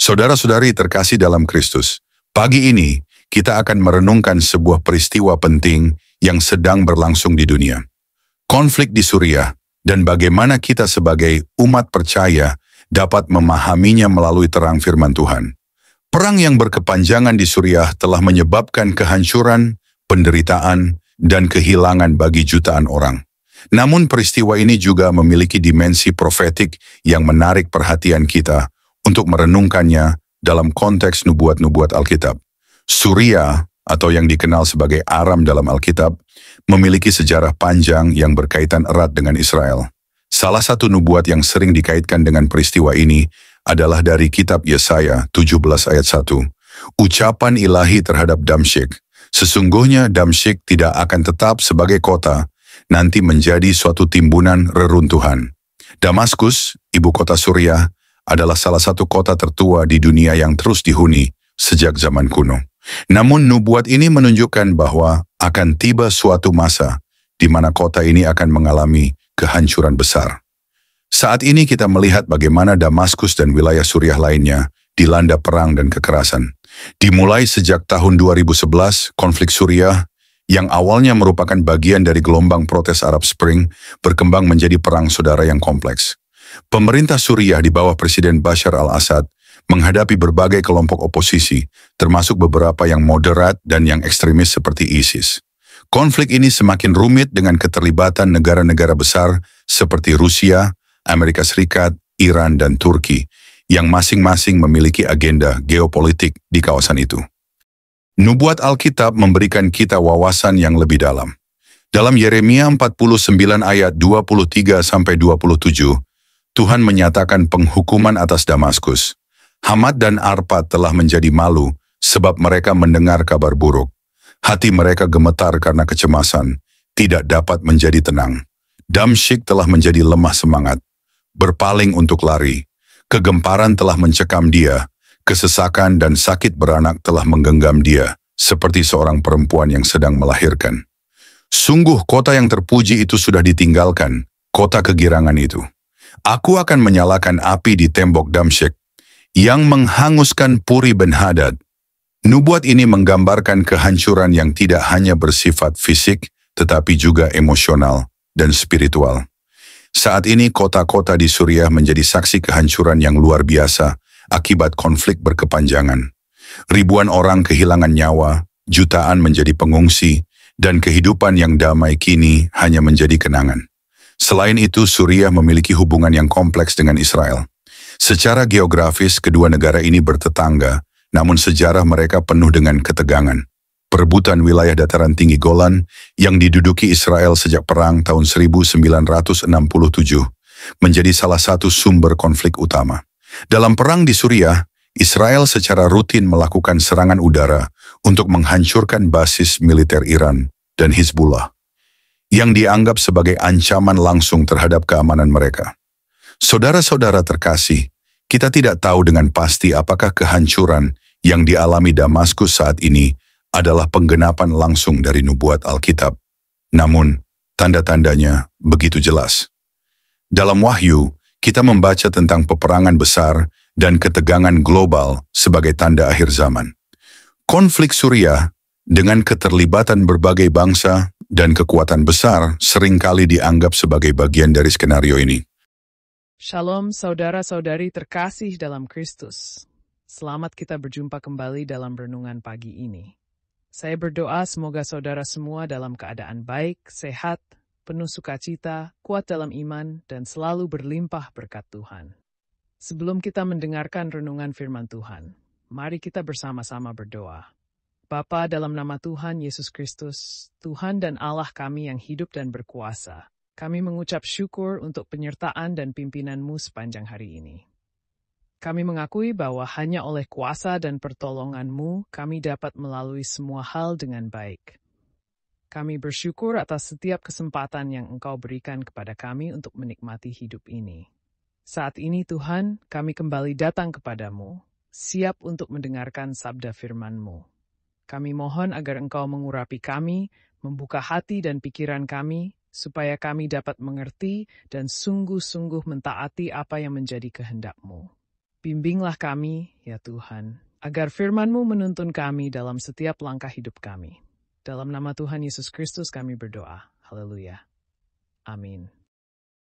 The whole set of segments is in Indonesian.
Saudara-saudari terkasih dalam Kristus, pagi ini kita akan merenungkan sebuah peristiwa penting yang sedang berlangsung di dunia. Konflik di Suriah dan bagaimana kita sebagai umat percaya dapat memahaminya melalui terang firman Tuhan. Perang yang berkepanjangan di Suriah telah menyebabkan kehancuran, penderitaan, dan kehilangan bagi jutaan orang. Namun peristiwa ini juga memiliki dimensi profetik yang menarik perhatian kita untuk merenungkannya dalam konteks nubuat-nubuat Alkitab. Suriah, atau yang dikenal sebagai Aram dalam Alkitab, memiliki sejarah panjang yang berkaitan erat dengan Israel. Salah satu nubuat yang sering dikaitkan dengan peristiwa ini adalah dari kitab Yesaya 17 ayat 1. Ucapan ilahi terhadap Damsyik. Sesungguhnya Damsyik tidak akan tetap sebagai kota, nanti menjadi suatu timbunan reruntuhan. Damaskus, ibu kota Suriah, adalah salah satu kota tertua di dunia yang terus dihuni sejak zaman kuno. Namun nubuat ini menunjukkan bahwa akan tiba suatu masa di mana kota ini akan mengalami kehancuran besar. Saat ini kita melihat bagaimana Damaskus dan wilayah Suriah lainnya dilanda perang dan kekerasan. Dimulai sejak tahun 2011, konflik Suriah yang awalnya merupakan bagian dari gelombang protes Arab Spring berkembang menjadi perang saudara yang kompleks. Pemerintah Suriah di bawah Presiden Bashar al-Assad menghadapi berbagai kelompok oposisi, termasuk beberapa yang moderat dan yang ekstremis seperti ISIS. Konflik ini semakin rumit dengan keterlibatan negara-negara besar seperti Rusia, Amerika Serikat, Iran, dan Turki, yang masing-masing memiliki agenda geopolitik di kawasan itu. Nubuat Alkitab memberikan kita wawasan yang lebih dalam. Dalam Yeremia 49 ayat 23-27, Tuhan menyatakan penghukuman atas Damaskus. Hamad dan Arpad telah menjadi malu sebab mereka mendengar kabar buruk. Hati mereka gemetar karena kecemasan, tidak dapat menjadi tenang. Damsyik telah menjadi lemah semangat, berpaling untuk lari. Kegemparan telah mencekam dia, kesesakan dan sakit beranak telah menggenggam dia, seperti seorang perempuan yang sedang melahirkan. Sungguh kota yang terpuji itu sudah ditinggalkan, kota kegirangan itu. Aku akan menyalakan api di tembok Damsyik, yang menghanguskan Puri Ben-Hadad. Nubuat ini menggambarkan kehancuran yang tidak hanya bersifat fisik, tetapi juga emosional dan spiritual. Saat ini kota-kota di Suriah menjadi saksi kehancuran yang luar biasa akibat konflik berkepanjangan. Ribuan orang kehilangan nyawa, jutaan menjadi pengungsi, dan kehidupan yang damai kini hanya menjadi kenangan. Selain itu, Suriah memiliki hubungan yang kompleks dengan Israel. Secara geografis, kedua negara ini bertetangga, namun sejarah mereka penuh dengan ketegangan. Perebutan wilayah dataran tinggi Golan yang diduduki Israel sejak perang tahun 1967 menjadi salah satu sumber konflik utama. Dalam perang di Suriah, Israel secara rutin melakukan serangan udara untuk menghancurkan basis militer Iran dan Hizbullah, yang dianggap sebagai ancaman langsung terhadap keamanan mereka. Saudara-saudara terkasih, kita tidak tahu dengan pasti apakah kehancuran yang dialami Damaskus saat ini adalah penggenapan langsung dari nubuat Alkitab. Namun, tanda-tandanya begitu jelas. Dalam Wahyu, kita membaca tentang peperangan besar dan ketegangan global sebagai tanda akhir zaman. Konflik Suriah dengan keterlibatan berbagai bangsa dan kekuatan besar seringkali dianggap sebagai bagian dari skenario ini. Shalom saudara-saudari terkasih dalam Kristus. Selamat kita berjumpa kembali dalam renungan pagi ini. Saya berdoa semoga saudara semua dalam keadaan baik, sehat, penuh sukacita, kuat dalam iman, dan selalu berlimpah berkat Tuhan. Sebelum kita mendengarkan renungan firman Tuhan, mari kita bersama-sama berdoa. Bapa, dalam nama Tuhan Yesus Kristus, Tuhan dan Allah kami yang hidup dan berkuasa, kami mengucap syukur untuk penyertaan dan pimpinan-Mu sepanjang hari ini. Kami mengakui bahwa hanya oleh kuasa dan pertolongan-Mu kami dapat melalui semua hal dengan baik. Kami bersyukur atas setiap kesempatan yang Engkau berikan kepada kami untuk menikmati hidup ini. Saat ini Tuhan, kami kembali datang kepadamu, siap untuk mendengarkan sabda firman-Mu. Kami mohon agar Engkau mengurapi kami, membuka hati dan pikiran kami, supaya kami dapat mengerti dan sungguh-sungguh mentaati apa yang menjadi kehendak-Mu. Bimbinglah kami, ya Tuhan, agar firman-Mu menuntun kami dalam setiap langkah hidup kami. Dalam nama Tuhan Yesus Kristus kami berdoa. Haleluya. Amin.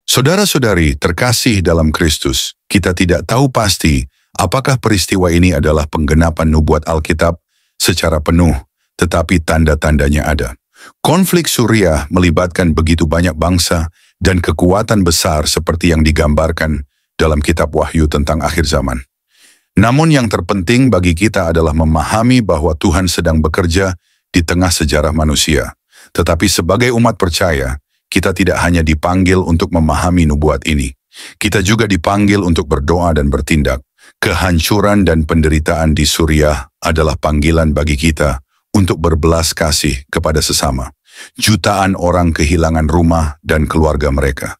Saudara-saudari terkasih dalam Kristus, kita tidak tahu pasti apakah peristiwa ini adalah penggenapan nubuat Alkitab secara penuh, tetapi tanda-tandanya ada. Konflik Suriah melibatkan begitu banyak bangsa dan kekuatan besar seperti yang digambarkan dalam kitab Wahyu tentang akhir zaman. Namun yang terpenting bagi kita adalah memahami bahwa Tuhan sedang bekerja di tengah sejarah manusia. Tetapi sebagai umat percaya, kita tidak hanya dipanggil untuk memahami nubuat ini. Kita juga dipanggil untuk berdoa dan bertindak. Kehancuran dan penderitaan di Suriah adalah panggilan bagi kita untuk berbelas kasih kepada sesama. Jutaan orang kehilangan rumah dan keluarga mereka.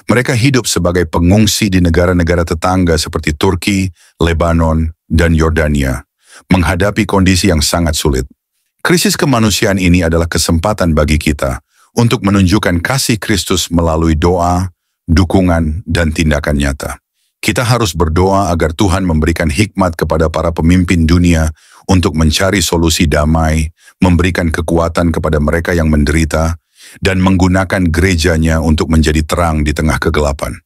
Mereka hidup sebagai pengungsi di negara-negara tetangga seperti Turki, Lebanon, dan Yordania, menghadapi kondisi yang sangat sulit. Krisis kemanusiaan ini adalah kesempatan bagi kita untuk menunjukkan kasih Kristus melalui doa, dukungan, dan tindakan nyata. Kita harus berdoa agar Tuhan memberikan hikmat kepada para pemimpin dunia untuk mencari solusi damai, memberikan kekuatan kepada mereka yang menderita, dan menggunakan gerejanya untuk menjadi terang di tengah kegelapan.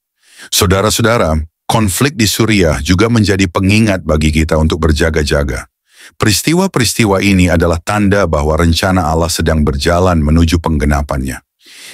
Saudara-saudara, konflik di Suriah juga menjadi pengingat bagi kita untuk berjaga-jaga. Peristiwa-peristiwa ini adalah tanda bahwa rencana Allah sedang berjalan menuju penggenapannya.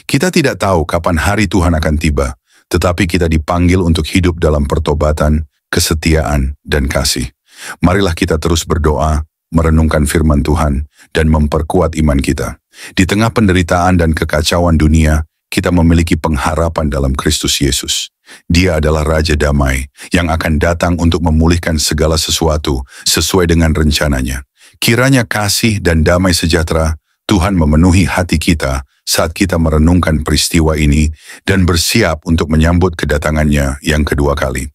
Kita tidak tahu kapan hari Tuhan akan tiba, tetapi kita dipanggil untuk hidup dalam pertobatan, kesetiaan, dan kasih. Marilah kita terus berdoa, merenungkan firman Tuhan, dan memperkuat iman kita. Di tengah penderitaan dan kekacauan dunia, kita memiliki pengharapan dalam Kristus Yesus. Dia adalah Raja Damai yang akan datang untuk memulihkan segala sesuatu sesuai dengan rencananya. Kiranya kasih dan damai sejahtera Tuhan memenuhi hati kita saat kita merenungkan peristiwa ini dan bersiap untuk menyambut kedatangannya yang kedua kali.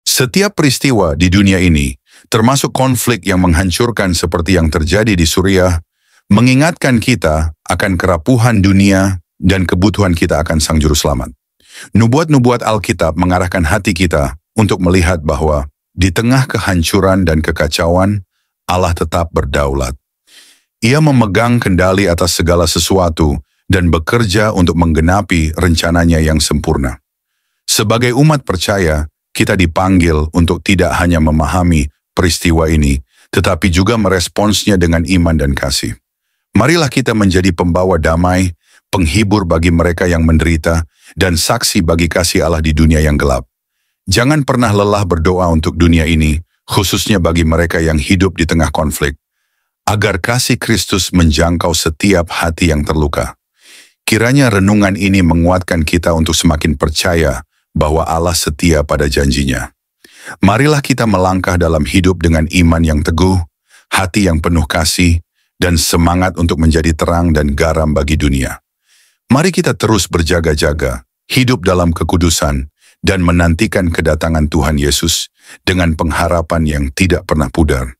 Setiap peristiwa di dunia ini, termasuk konflik yang menghancurkan seperti yang terjadi di Suriah, mengingatkan kita akan kerapuhan dunia dan kebutuhan kita akan Sang Juru Selamat. Nubuat-nubuat Alkitab mengarahkan hati kita untuk melihat bahwa di tengah kehancuran dan kekacauan, Allah tetap berdaulat. Ia memegang kendali atas segala sesuatu dan bekerja untuk menggenapi rencananya yang sempurna. Sebagai umat percaya, kita dipanggil untuk tidak hanya memahami peristiwa ini, tetapi juga meresponsnya dengan iman dan kasih. Marilah kita menjadi pembawa damai, penghibur bagi mereka yang menderita, dan saksi bagi kasih Allah di dunia yang gelap. Jangan pernah lelah berdoa untuk dunia ini, khususnya bagi mereka yang hidup di tengah konflik, agar kasih Kristus menjangkau setiap hati yang terluka. Kiranya renungan ini menguatkan kita untuk semakin percaya bahwa Allah setia pada janjinya. Marilah kita melangkah dalam hidup dengan iman yang teguh, hati yang penuh kasih, dan semangat untuk menjadi terang dan garam bagi dunia. Mari kita terus berjaga-jaga, hidup dalam kekudusan, dan menantikan kedatangan Tuhan Yesus dengan pengharapan yang tidak pernah pudar.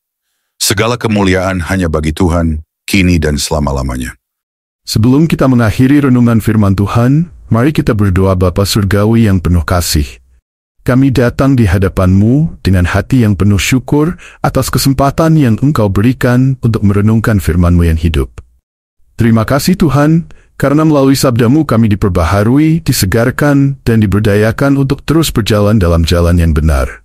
Segala kemuliaan hanya bagi Tuhan, kini dan selama-lamanya. Sebelum kita mengakhiri renungan firman Tuhan, mari kita berdoa Bapa Surgawi yang penuh kasih. Kami datang di hadapan-Mu dengan hati yang penuh syukur atas kesempatan yang Engkau berikan untuk merenungkan firman-Mu yang hidup. Terima kasih Tuhan, karena melalui sabda-Mu kami diperbaharui, disegarkan, dan diberdayakan untuk terus berjalan dalam jalan yang benar.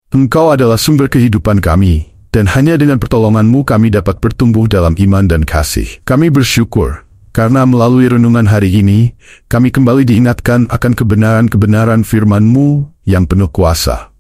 Engkau adalah sumber kehidupan kami, dan hanya dengan pertolongan-Mu kami dapat bertumbuh dalam iman dan kasih. Kami bersyukur, karena melalui renungan hari ini, kami kembali diingatkan akan kebenaran-kebenaran firman-Mu yang penuh kuasa.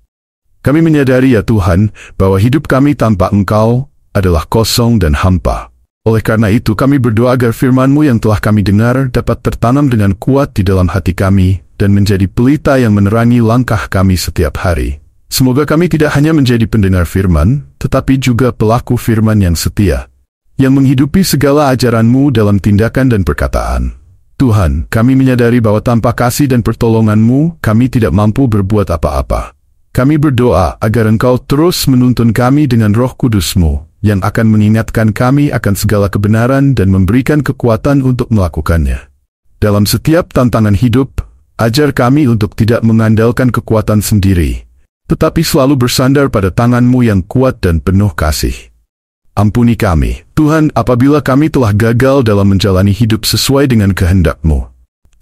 Kami menyadari ya Tuhan, bahwa hidup kami tanpa Engkau adalah kosong dan hampa. Oleh karena itu kami berdoa agar firman-Mu yang telah kami dengar dapat tertanam dengan kuat di dalam hati kami dan menjadi pelita yang menerangi langkah kami setiap hari. Semoga kami tidak hanya menjadi pendengar firman, tetapi juga pelaku firman yang setia, yang menghidupi segala ajaran-Mu dalam tindakan dan perkataan. Tuhan, kami menyadari bahwa tanpa kasih dan pertolongan-Mu, kami tidak mampu berbuat apa-apa. Kami berdoa agar Engkau terus menuntun kami dengan Roh Kudus-Mu, yang akan mengingatkan kami akan segala kebenaran dan memberikan kekuatan untuk melakukannya. Dalam setiap tantangan hidup, ajar kami untuk tidak mengandalkan kekuatan sendiri, tetapi selalu bersandar pada tangan-Mu yang kuat dan penuh kasih. Ampuni kami, Tuhan, apabila kami telah gagal dalam menjalani hidup sesuai dengan kehendak-Mu.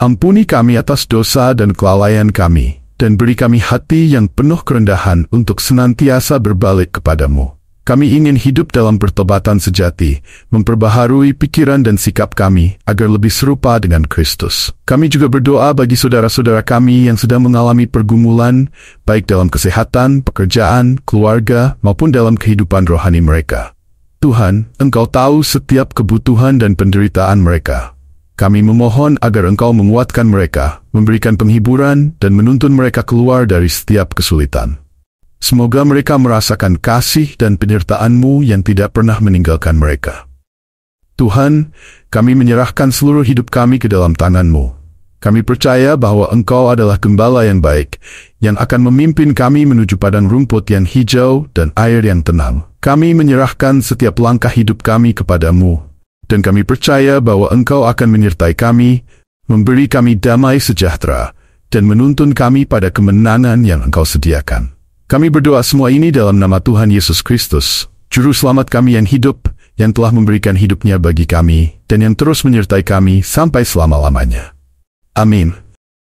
Ampuni kami atas dosa dan kelalaian kami, dan beri kami hati yang penuh kerendahan untuk senantiasa berbalik kepadamu. Kami ingin hidup dalam pertobatan sejati, memperbaharui pikiran dan sikap kami agar lebih serupa dengan Kristus. Kami juga berdoa bagi saudara-saudara kami yang sedang mengalami pergumulan, baik dalam kesehatan, pekerjaan, keluarga, maupun dalam kehidupan rohani mereka. Tuhan, Engkau tahu setiap kebutuhan dan penderitaan mereka. Kami memohon agar Engkau menguatkan mereka, memberikan penghiburan, dan menuntun mereka keluar dari setiap kesulitan. Semoga mereka merasakan kasih dan penyertaan-Mu yang tidak pernah meninggalkan mereka. Tuhan, kami menyerahkan seluruh hidup kami ke dalam tangan-Mu. Kami percaya bahwa Engkau adalah gembala yang baik, yang akan memimpin kami menuju padang rumput yang hijau dan air yang tenang. Kami menyerahkan setiap langkah hidup kami kepadamu, dan kami percaya bahwa Engkau akan menyertai kami, memberi kami damai sejahtera, dan menuntun kami pada kemenangan yang Engkau sediakan. Kami berdoa semua ini dalam nama Tuhan Yesus Kristus, Juru Selamat kami yang hidup, yang telah memberikan hidupnya bagi kami, dan yang terus menyertai kami sampai selama-lamanya. Amin.